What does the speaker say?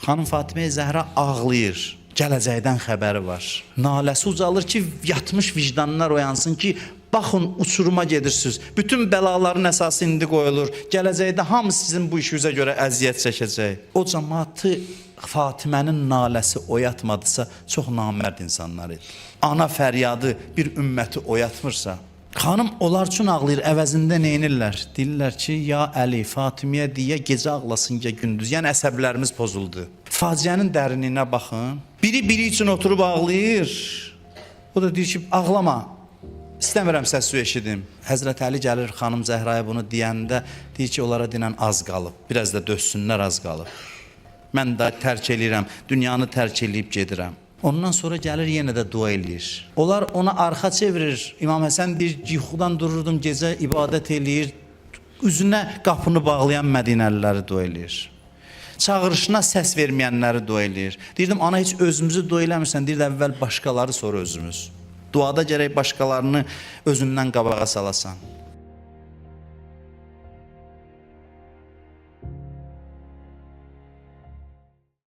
Xanım Fatimə Zəhra ağlayır. Gələcəkdən xəbəri var. Naləsi ucalır ki, yatmış vicdanlar oyansın ki, baxın uçuruma gedirsiniz. Bütün bəlaların əsası indi qoyulur. Gələcəkdə hamı sizin bu işinizə görə əziyyət çəkəcək. O cəmaatı Fatimənin naləsi oyatmadısa, çox namərd insanlar idi. Ana fəryadı bir ümməti oyatmırsa, xanım onlar üçün ağlayır, əvəzində neynirlər? Deyirlər ki, ya Əli, Fatimiyə deyə gecə ağlasın ya gündüz. Yəni əsəblərimiz pozuldu. Faciənin dərinliyinə baxın. Biri üçün oturub ağlayır. O da deyir ki, ağlama. İstəmirəm səs-su eşidim. Həzrət Əli gəlir xanım Zəhraya bunu deyəndə deyir ki, onlara dinən az qalıb. Biraz da dözsünlər, az qalıb. Mən də tərk eləyirəm, dünyanı tərk eləyib gedirəm. Ondan sonra gəlir yenə də dua eləyir. Onlar ona arxa çevirir. İmam Həsən deyir, yuxudan dururdum, gecə ibadət eləyir. Üzünə qapını bağlayan Mədinəliləri dua eləyir. Çağırışına səs verməyənləri dua eləyir. Deyirdim, ana heç özümüzü dua eləmirsən, deyirdi, əvvəl başqaları, sonra özümüz. Duada gərək başqalarını özündən qabağa salasan.